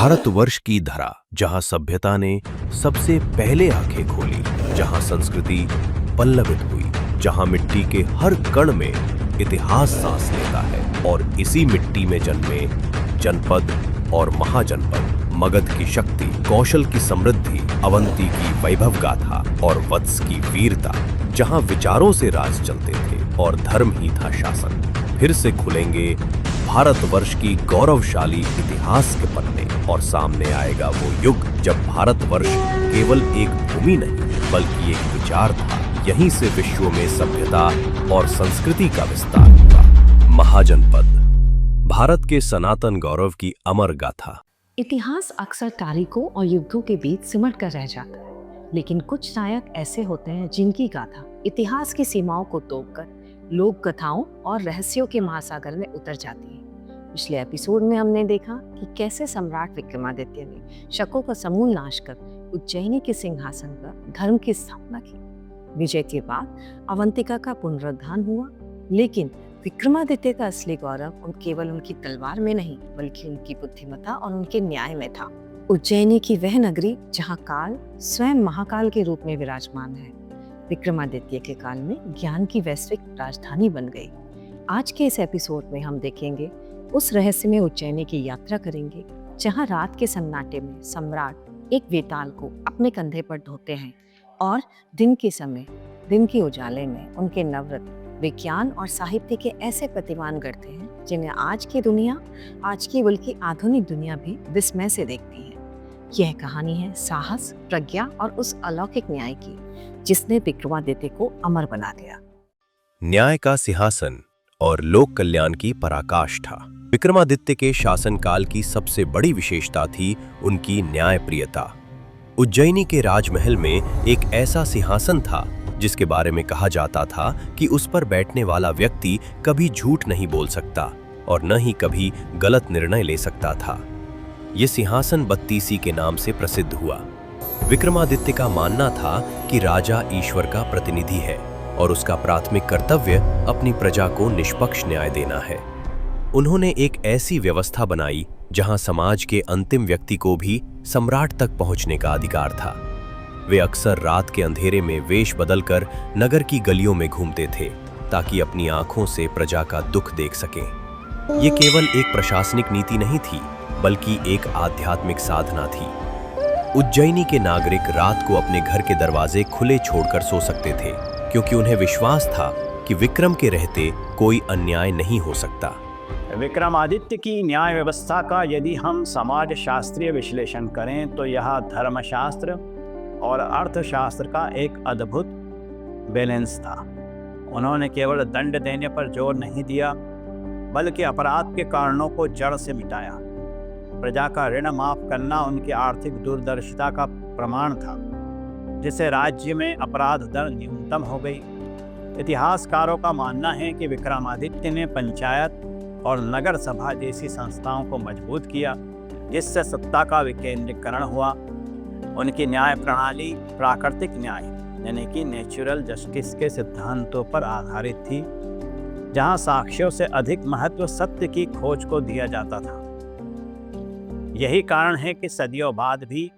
भारतवर्ष की धरा, जहां सभ्यता ने सबसे पहले आंखें खोली, जहां संस्कृति पल्लवित हुई, जहां मिट्टी के हर कण में इतिहास सांस लेता है। और इसी मिट्टी में जन्मे जनपद और महाजनपद, मगध की शक्ति, कौशल की समृद्धि, अवंती की वैभव गाथा और वत्स की वीरता, जहां विचारों से राज चलते थे और धर्म ही था शासन। फिर से खुलेंगे भारतवर्ष की गौरवशाली इतिहास के पन्ने और सामने आएगा वो युग जब भारतवर्ष केवल एक भूमि नहीं बल्कि एक विचार था। यहीं से विश्व में सभ्यता और संस्कृति का विस्तार हुआ। महाजनपद, भारत के सनातन गौरव की अमर गाथा। इतिहास अक्सर तारीखों और युद्धों के बीच सिमट कर रह जाता है, लेकिन कुछ नायक ऐसे होते हैं जिनकी गाथा इतिहास की सीमाओं को तोड़कर लोक कथाओं और रहस्यों के महासागर में उतर जाती है। पिछले एपिसोड में हमने देखा कि कैसे सम्राट विक्रमादित्य ने शकों का समूल नाश कर उज्जैनी के सिंहासन पर धर्म की स्थापना की। विजय के बाद अवंतिका का पुनरुद्धार हुआ, लेकिन विक्रमादित्य का असली गौरव केवल उनकी तलवार में नहीं बल्कि उनकी बुद्धिमत्ता और उनके न्याय में था। उज्जैनी की वह नगरी जहाँ काल स्वयं महाकाल के रूप में विराजमान है, विक्रमादित्य के काल में ज्ञान की वैश्विक राजधानी बन गई। आज के इस एपिसोड में हम देखेंगे उस रहस्य में उज्जैनी की यात्रा करेंगे जहां रात के सन्नाटे में सम्राट एक वेताल को अपने कंधे पर ढोते हैं और दिन के समय, दिन के उजाले में उनके नवरत्न विज्ञान और साहित्य के ऐसे प्रतिमान गढ़ते हैं जिन्हें आज की बल्कि आधुनिक दुनिया भी विस्मय से देखती है। यह कहानी है साहस, प्रज्ञा और उस अलौकिक न्याय की जिसने विक्रमादित्य को अमर बना दिया। न्याय का सिंहासन और लोक कल्याण की पराकाष्ठा। विक्रमादित्य के शासनकाल की सबसे बड़ी विशेषता थी उनकी न्यायप्रियता। उज्जैनी के राजमहल में एक ऐसा सिंहासन था जिसके बारे में कहा जाता था कि उस पर बैठने वाला व्यक्ति कभी झूठ नहीं बोल सकता और न ही कभी गलत निर्णय ले सकता था। ये सिंहासन बत्तीसी के नाम से प्रसिद्ध हुआ। विक्रमादित्य का मानना था कि राजा ईश्वर का प्रतिनिधि है और उसका प्राथमिक कर्तव्य अपनी प्रजा को निष्पक्ष न्याय देना है। उन्होंने एक ऐसी व्यवस्था बनाई जहां समाज के अंतिम व्यक्ति को भी सम्राट तक पहुंचने का अधिकार था। वे अक्सर रात के अंधेरे में वेश बदलकर नगर की गलियों में घूमते थे ताकि अपनी आंखों से प्रजा का दुख देख सकें। ये केवल एक प्रशासनिक नीति नहीं थी बल्कि एक आध्यात्मिक साधना थी। उज्जैनी के नागरिक रात को अपने घर के दरवाजे खुले छोड़कर सो सकते थे क्योंकि उन्हें विश्वास था कि विक्रम के रहते कोई अन्याय नहीं हो सकता। विक्रमादित्य की न्याय व्यवस्था का यदि हम समाज शास्त्रीय विश्लेषण करें तो यह धर्मशास्त्र और अर्थशास्त्र का एक अद्भुत बैलेंस था। उन्होंने केवल दंड देने पर जोर नहीं दिया बल्कि अपराध के कारणों को जड़ से मिटाया। प्रजा का ऋण माफ करना उनकी आर्थिक दूरदर्शिता का प्रमाण था, जिससे राज्य में अपराध दर न्यूनतम हो गई। इतिहासकारों का मानना है कि विक्रमादित्य ने पंचायत और नगर सभा जैसी संस्थाओं को मजबूत किया, जिससे सत्ता का विकेंद्रीकरण हुआ। उनकी न्याय प्रणाली प्राकृतिक न्याय यानी कि नेचुरल जस्टिस के सिद्धांतों पर आधारित थी, जहां साक्ष्यों से अधिक महत्व सत्य की खोज को दिया जाता था। यही कारण है कि सदियों बाद भी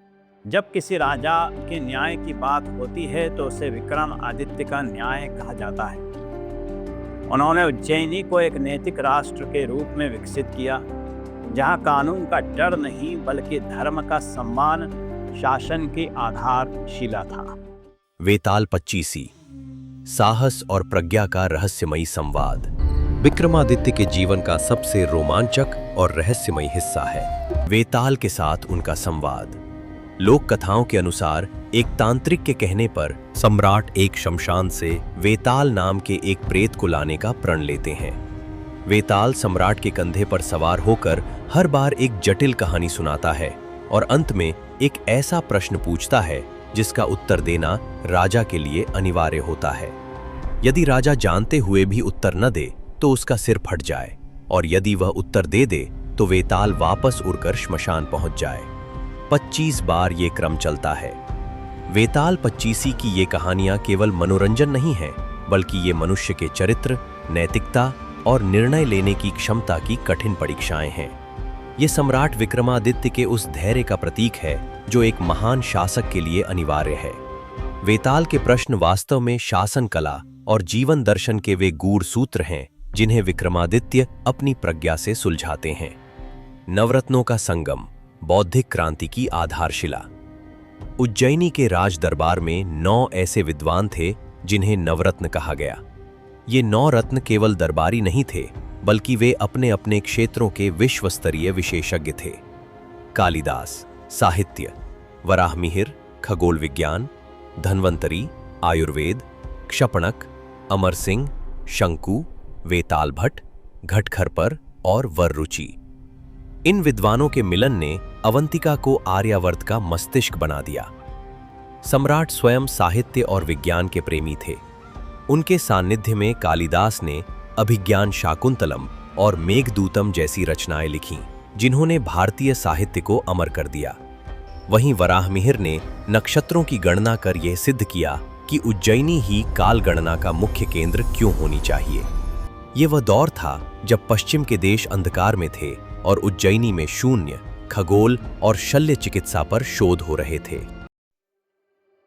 जब किसी राजा के न्याय की बात होती है तो उसे विक्रमादित्य का न्याय कहा जाता है। उन्होंने उज्जैनी को एक नैतिक राष्ट्र के रूप में विकसित किया, जहां कानून का डर नहीं बल्कि धर्म का सम्मान शासन की आधारशिला था। वेताल पच्चीसी, साहस और प्रज्ञा का रहस्यमयी संवाद। विक्रमादित्य के जीवन का सबसे रोमांचक और रहस्यमयी हिस्सा है वेताल के साथ उनका संवाद। लोक कथाओं के अनुसार एक तांत्रिक के कहने पर सम्राट एक शमशान से वेताल नाम के एक प्रेत को लाने का प्रण लेते हैं। वेताल सम्राट के कंधे पर सवार होकर हर बार एक जटिल कहानी सुनाता है और अंत में एक ऐसा प्रश्न पूछता है जिसका उत्तर देना राजा के लिए अनिवार्य होता है। यदि राजा जानते हुए भी उत्तर न दे तो उसका सिर फट जाए और यदि वह उत्तर दे दे तो वेताल वापस उड़कर श्मशान पहुंच जाए। 25 बार ये क्रम चलता है। वेताल पच्चीसी की ये कहानियां केवल मनोरंजन नहीं है बल्कि ये मनुष्य के चरित्र, नैतिकता और निर्णय लेने की क्षमता की कठिन परीक्षाएं हैं। ये सम्राट विक्रमादित्य के उस धैर्य का प्रतीक है जो एक महान शासक के लिए अनिवार्य है। वेताल के प्रश्न वास्तव में शासन कला और जीवन दर्शन के वे गूढ़ सूत्र हैं जिन्हें विक्रमादित्य अपनी प्रज्ञा से सुलझाते हैं। नवरत्नों का संगम, बौद्धिक क्रांति की आधारशिला। उज्जैनी के राज दरबार में 9 ऐसे विद्वान थे जिन्हें नवरत्न कहा गया। ये 9 रत्न केवल दरबारी नहीं थे, बल्कि वे अपने अपने क्षेत्रों के विश्वस्तरीय विशेषज्ञ थे। कालिदास साहित्य, वराहमिहिर खगोल विज्ञान, धन्वंतरी आयुर्वेद, क्षपणक अमर सिंह शंकु, वेताल भट्ट घटखरपर और वररुचि। इन विद्वानों के मिलन ने अवंतिका को आर्यावर्त का मस्तिष्क बना दिया। सम्राट स्वयं साहित्य और विज्ञान के प्रेमी थे। उनके सानिध्य में कालिदास ने अभिज्ञान शाकुंतलम और मेघदूतम जैसी रचनाएं लिखीं, जिन्होंने भारतीय साहित्य को अमर कर दिया। वहीं वराहमिहिर ने नक्षत्रों की गणना कर यह सिद्ध किया कि उज्जैनी ही काल गणना का मुख्य केंद्र क्यों होनी चाहिए। ये वह दौर था जब पश्चिम के देश अंधकार में थे और उज्जैनी में शून्य, खगोल और शल्य चिकित्सा पर शोध हो रहे थे।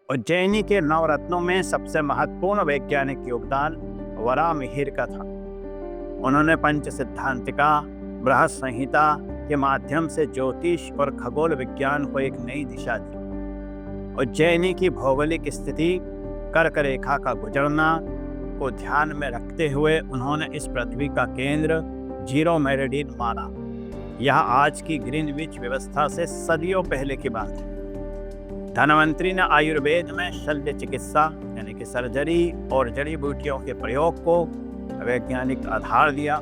उज्जैनी के नवरत्नों में सबसे महत्वपूर्ण वैज्ञानिक योगदान वराहमिहिर का था। उन्होंने पंच सिद्धांतिका, बृहत संहिता के माध्यम से ज्योतिष और खगोल विज्ञान को एक नई दिशा दी। उज्जैनी की भौगोलिक स्थिति, कर्क रेखा का गुजरना को ध्यान में रखते हुए उन्होंने इस पृथ्वी का केंद्र जीरो मेरिडियन माना। यह आज की ग्रीनविच व्यवस्था से सदियों पहले की बात है। धन्वंतरी ने आयुर्वेद में शल्य चिकित्सा यानी कि सर्जरी और जड़ी बूटियों के प्रयोग को वैज्ञानिक आधार दिया।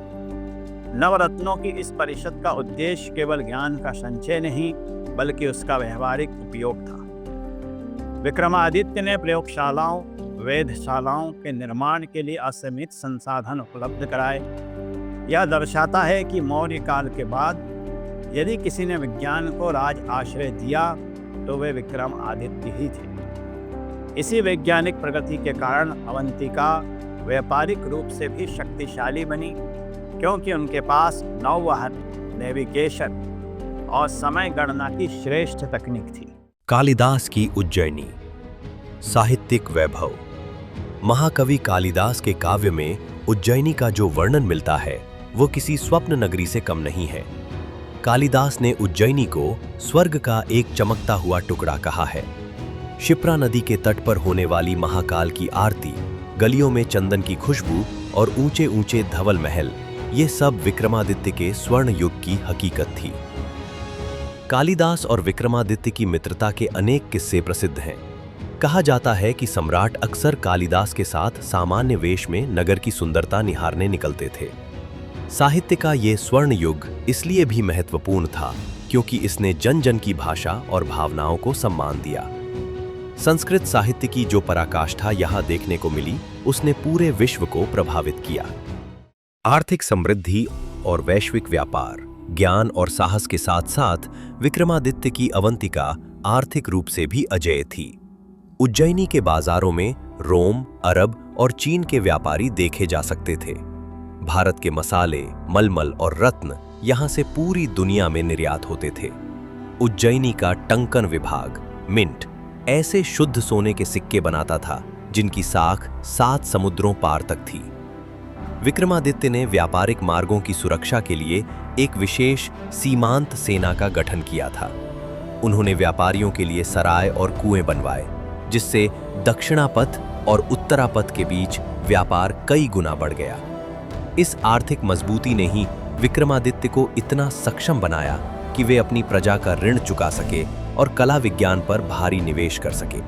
नवरत्नों की इस परिषद का उद्देश्य केवल ज्ञान का संचय नहीं, बल्कि उसका व्यवहारिक उपयोग था। विक्रमादित्य ने प्रयोगशालाओं, वेधशालाओं के निर्माण के लिए असीमित संसाधन उपलब्ध कराए। यह दर्शाता है कि मौर्य काल के बाद यदि किसी ने विज्ञान को राज आश्रय दिया तो वे विक्रमादित्य ही थे। इसी वैज्ञानिक प्रगति के कारण अवंतिका व्यापारिक रूप से भी शक्तिशाली बनी, क्योंकि उनके पास नौवहन, नेविगेशन और समय गणना की श्रेष्ठ तकनीक थी। कालिदास की उज्जैनी। साहित्यिक वैभव। महाकवि कालिदास के काव्य में उज्जैनी का जो वर्णन मिलता है वो किसी स्वप्न नगरी से कम नहीं है। कालिदास ने उज्जैनी को स्वर्ग का एक चमकता हुआ टुकड़ा कहा है। शिप्रा नदी के तट पर होने वाली महाकाल की आरती, गलियों में चंदन की खुशबू और ऊंचे ऊंचे धवल महल, ये सब विक्रमादित्य के स्वर्ण युग की हकीकत थी। कालिदास और विक्रमादित्य की मित्रता के अनेक किस्से प्रसिद्ध हैं। कहा जाता है कि सम्राट अक्सर कालिदास के साथ सामान्य वेश में नगर की सुंदरता निहारने निकलते थे। साहित्य का ये स्वर्ण युग इसलिए भी महत्वपूर्ण था क्योंकि इसने जन जन की भाषा और भावनाओं को सम्मान दिया। संस्कृत साहित्य की जो पराकाष्ठा यहाँ देखने को मिली, उसने पूरे विश्व को प्रभावित किया। आर्थिक समृद्धि और वैश्विक व्यापार, ज्ञान और साहस के साथ साथ विक्रमादित्य की अवंतिका आर्थिक रूप से भी अजेय थी। उज्जैनी के बाजारों में रोम, अरब और चीन के व्यापारी देखे जा सकते थे। भारत के मसाले, मलमल और रत्न यहाँ से पूरी दुनिया में निर्यात होते थे। उज्जैनी का टंकन विभाग, मिंट, ऐसे शुद्ध सोने के सिक्के बनाता था जिनकी साख 7 समुद्रों पार तक थी। विक्रमादित्य ने व्यापारिक मार्गों की सुरक्षा के लिए एक विशेष सीमांत सेना का गठन किया था। उन्होंने व्यापारियों के लिए सराय और कुएं बनवाए, जिससे दक्षिणापथ और उत्तरापथ के बीच व्यापार कई गुना बढ़ गया। इस आर्थिक मजबूती ने ही विक्रमादित्य को इतना सक्षम बनाया कि वे अपनी प्रजा का ऋण चुका सके और कला विज्ञान पर भारी निवेश कर सके।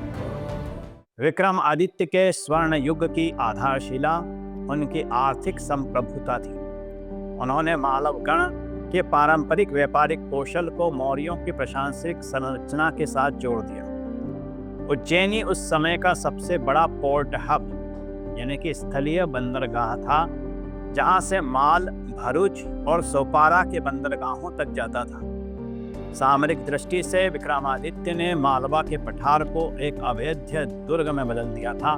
विक्रमादित्य के स्वर्ण युग की आधारशिला उनकी आर्थिक संप्रभुता थी। उन्होंने मालवगण के पारंपरिक व्यापारिक कौशल को मौर्यों की प्रशासनिक संरचना के साथ जोड़ दिया। उज्जैनी उस समय का सबसे बड़ा पोर्ट हब यानी कि स्थलीय बंदरगाह था, जहां से माल भरूच और सोपारा के बंदरगाहों तक जाता था। सामरिक दृष्टि से विक्रमादित्य ने मालवा के पठार को एक अवैध दुर्ग में बदल दिया था।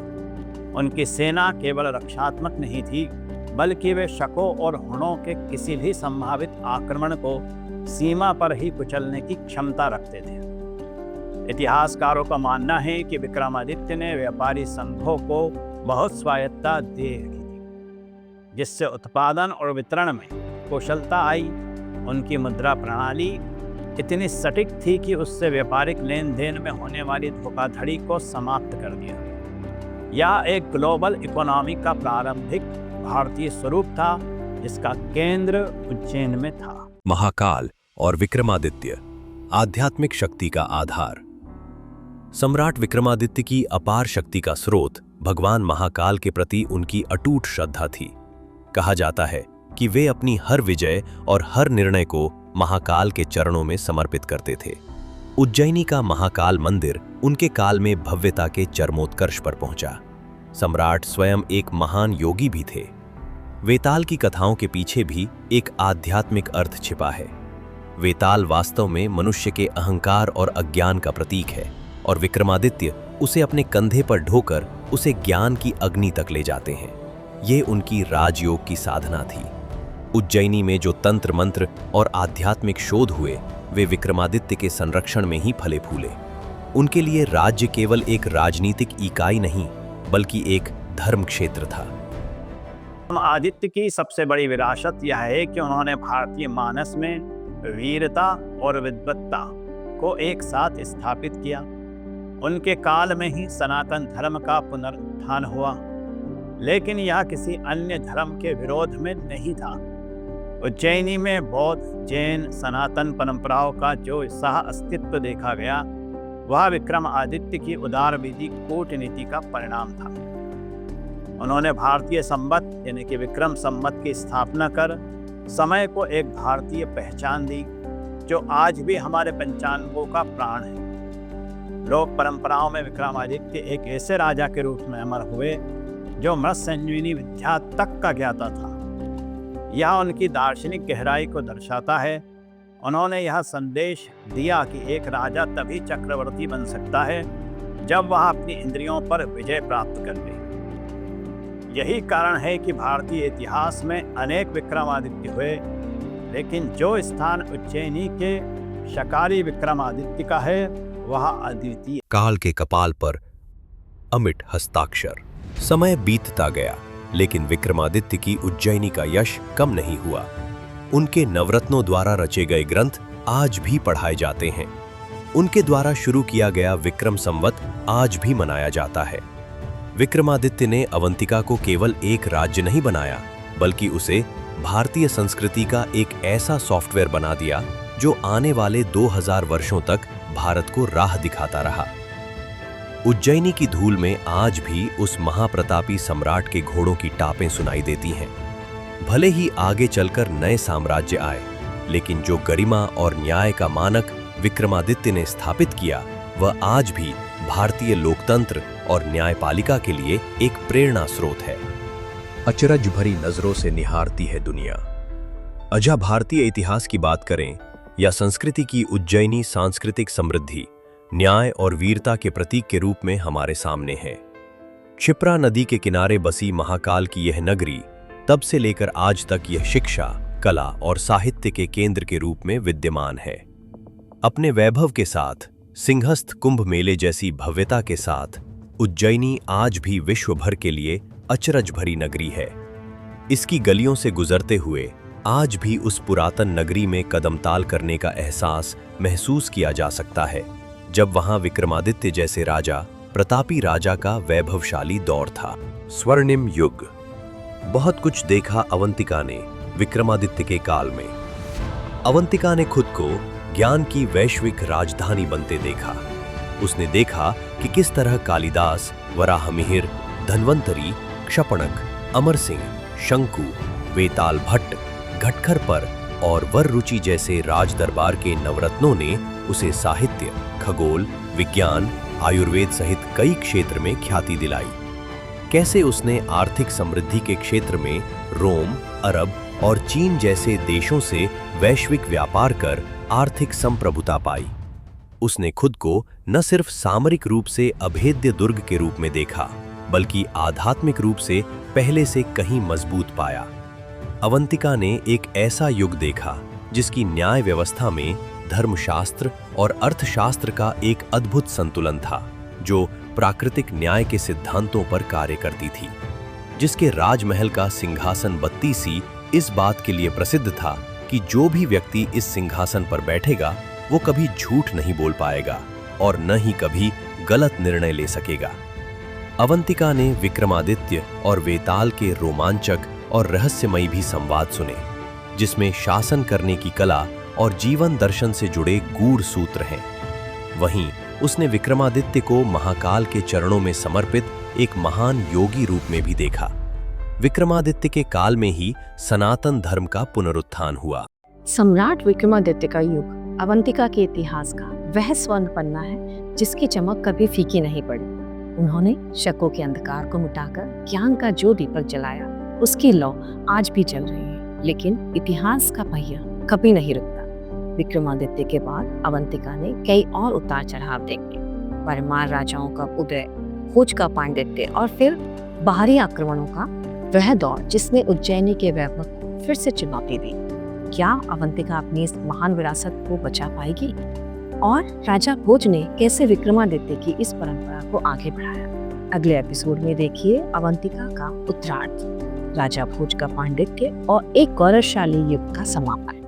उनकी सेना केवल रक्षात्मक नहीं थी, बल्कि वे शकों और हुणों के किसी भी संभावित आक्रमण को सीमा पर ही कुचलने की क्षमता रखते थे। इतिहासकारों का मानना है कि विक्रमादित्य ने व्यापारी संघों को बहुत स्वायत्तता दे रखी थी, जिससे उत्पादन और वितरण में कुशलता आई। उनकी मुद्रा प्रणाली इतनी सटीक थी कि उससे व्यापारिक लेन देन में होने वाली धोखाधड़ी को समाप्त कर दिया। यह एक ग्लोबल इकोनॉमी का प्रारंभिक भारतीय स्वरूप था, जिसका केंद्र उज्जैन में था। महाकाल और विक्रमादित्य, आध्यात्मिक शक्ति का आधार। सम्राट विक्रमादित्य की अपार शक्ति का स्रोत भगवान महाकाल के प्रति उनकी अटूट श्रद्धा थी। कहा जाता है कि वे अपनी हर विजय और हर निर्णय को महाकाल के चरणों में समर्पित करते थे। उज्जैनी का महाकाल मंदिर उनके काल में भव्यता के चरमोत्कर्ष पर पहुंचा। सम्राट स्वयं एक महान योगी भी थे। वेताल की कथाओं के पीछे भी एक आध्यात्मिक अर्थ छिपा है। वेताल वास्तव में मनुष्य के अहंकार और अज्ञान का प्रतीक है, और विक्रमादित्य उसे अपने कंधे पर ढोकर उसे ज्ञान की अग्नि तक ले जाते हैं। ये उनकी राजयोग की साधना थी। उज्जैनी में जो तंत्र मंत्र और आध्यात्मिक शोध हुए, वे विक्रमादित्य के संरक्षण में ही फले फूले। उनके लिए राज्य केवल एक राजनीतिक इकाई नहीं, बल्कि एक धर्म क्षेत्र था। आदित्य की सबसे बड़ी विरासत यह है कि उन्होंने भारतीय मानस में वीरता और विद्वत्ता को एक साथ स्थापित किया। उनके काल में ही सनातन धर्म का पुनरुत्थान हुआ, लेकिन यह किसी अन्य धर्म के विरोध में नहीं था। उज्जैनी में बौद्ध, जैन, सनातन परंपराओं का जो सह अस्तित्व देखा गया, वह विक्रमादित्य की उदारवादी कूटनीति का परिणाम था। उन्होंने भारतीय संवत यानी कि विक्रम संवत की स्थापना कर समय को एक भारतीय पहचान दी, जो आज भी हमारे पंचांगों का प्राण है। लोक परंपराओं में विक्रमादित्य एक ऐसे राजा के रूप में अमर हुए जो मृत संजीवनी विद्या तक का ज्ञाता था। यह उनकी दार्शनिक गहराई को दर्शाता है। उन्होंने यह संदेश दिया कि एक राजा तभी चक्रवर्ती बन सकता है जब वह अपनी इंद्रियों पर विजय प्राप्त कर ले। यही कारण है कि भारतीय इतिहास में अनेक विक्रमादित्य हुए, लेकिन जो स्थान उज्जैनी के शकारी विक्रमादित्य का है, वह अद्वितीय। काल के कपाल पर अमिट हस्ताक्षर। समय बीतता गया, लेकिन विक्रमादित्य की उज्जैनी का यश कम नहीं हुआ। उनके नवरत्नों द्वारा रचे गए ग्रंथ आज भी पढ़ाए जाते हैं। उनके द्वारा शुरू किया गया विक्रम संवत आज भी मनाया जाता है। विक्रमादित्य ने अवंतिका को केवल एक राज्य नहीं बनाया, बल्कि उसे भारतीय संस्कृति का एक ऐसा सॉफ्टवेयर बना दिया जो आने वाले 2000 वर्षों तक भारत को राह दिखाता रहा। उज्जैनी की धूल में आज भी उस महाप्रतापी सम्राट के घोड़ों की टापें सुनाई देती हैं। भले ही आगे चलकर नए साम्राज्य आए, लेकिन जो गरिमा और न्याय का मानक विक्रमादित्य ने स्थापित किया, वह आज भी भारतीय लोकतंत्र और न्यायपालिका के लिए एक प्रेरणा स्रोत है। अचरज भरी नजरों से निहारती है दुनिया। अजा भारतीय इतिहास की बात करें या संस्कृति की उज्जैनी सांस्कृतिक समृद्धि न्याय और वीरता के प्रतीक के रूप में हमारे सामने है। क्षिप्रा नदी के किनारे बसी महाकाल की यह नगरी तब से लेकर आज तक यह शिक्षा, कला और साहित्य के केंद्र के रूप में विद्यमान है। अपने वैभव के साथ, सिंहस्थ कुंभ मेले जैसी भव्यता के साथ उज्जैनी आज भी विश्व भर के लिए अचरज भरी नगरी है। इसकी गलियों से गुजरते हुए आज भी उस पुरातन नगरी में कदमताल करने का एहसास महसूस किया जा सकता है, जब वहां विक्रमादित्य जैसे राजा, प्रतापी राजा का वैभवशाली दौर था। स्वर्णिम युग। बहुत कुछ देखा अवंतिका ने विक्रमादित्य के काल में। अवंतिका ने खुद को ज्ञान की वैश्विक राजधानी बनते देखा। उसने देखा कि किस तरह कालिदास, वराहमिहिर, धन्वंतरी, क्षपणक, अमर सिंह, शंकु, वेताल भट्ट, घटखर पर और वररुचि जैसे राज दरबार के नवरत्नों ने उसे साहित्य, खगोल, विज्ञान, आयुर्वेद सहित कई क्षेत्र में ख्याति दिलाई। कैसे उसने आर्थिक समृद्धि के क्षेत्र में रोम, अरब और चीन जैसे देशों से वैश्विक व्यापार कर आर्थिक संप्रभुता पाई। उसने खुद को न सिर्फ सामरिक रूप से अभेद्य दुर्ग के रूप में देखा, बल्कि आध्यात्मिक रूप से पहले से कहीं मजबूत पाया। अवंतिका ने एक ऐसा युग देखा जिसकी न्याय व्यवस्था में धर्मशास्त्र और अर्थशास्त्र का एक अद्भुत संतुलन था, जो प्राकृतिक न्याय के सिद्धांतों पर कार्य करती थी। जिसके राजमहल का सिंहासन बत्तीसी इस बात के लिए प्रसिद्ध था कि जो भी व्यक्ति इस सिंहासन पर बैठेगा वो कभी झूठ नहीं बोल पाएगा और न ही कभी गलत निर्णय ले सकेगा। अवंतिका ने विक्रमादित्य और वेताल के रोमांचक और रहस्यमयी भी संवाद सुने, जिसमें शासन करने की कला और जीवन दर्शन से जुड़े गूढ़ सूत्र हैं। वहीं उसने विक्रमादित्य को महाकाल के चरणों में समर्पित एक महान योगी रूप में भी देखा। विक्रमादित्य के काल में ही सनातन धर्म का पुनरुत्थान हुआ। सम्राट विक्रमादित्य का युग अवंतिका के इतिहास का वह स्वर्ण पन्ना है जिसकी चमक कभी फीकी नहीं पड़ी। उन्होंने शकों के अंधकार को मिटाकर ज्ञान का जो दीपक जलाया, उसकी लौ आज भी चल रही है। लेकिन इतिहास का पहिया कभी नहीं रुकता। विक्रमादित्य के बाद अवंतिका ने कई और उतार चढ़ाव देखे। परमार राजाओं का उदय, खोज का पांडित्य और फिर बाहरी आक्रमणों का वह दौर जिसने उज्जैनी के वैभव को फिर से चुनौती दी। क्या अवंतिका अपनी इस महान विरासत को बचा पाएगी? और राजा भोज ने कैसे विक्रमादित्य की इस परंपरा को आगे बढ़ाया? अगले एपिसोड में देखिए अवंतिका का उत्तरार्ध, राजा भोज का पांडित्य और एक गौरवशाली युग का समापन।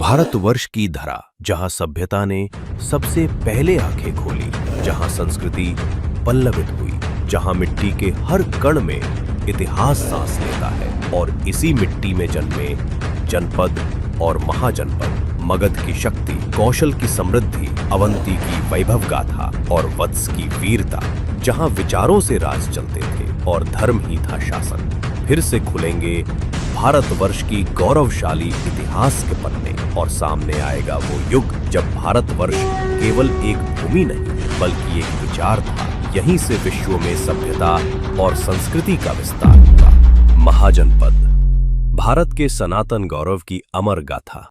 भारतवर्ष की धरा, जहां सभ्यता ने सबसे पहले आंखें खोली, जहां संस्कृति पल्लवित हुई, जहां मिट्टी के हर कण में इतिहास सांस लेता है, और इसी मिट्टी में जन्मे जनपद और महाजनपद, मगध की शक्ति, कौशल की समृद्धि, अवंती की वैभव गाथा और वत्स की वीरता, जहां विचारों से राज चलते थे और धर्म ही था शासन। फिर से खुलेंगे भारतवर्ष की गौरवशाली इतिहास के पन्ने, और सामने आएगा वो युग जब भारतवर्ष केवल एक भूमि नहीं बल्कि एक विचार था। यहीं से विश्व में सभ्यता और संस्कृति का विस्तार हुआ। महाजनपद, भारत के सनातन गौरव की अमर गाथा।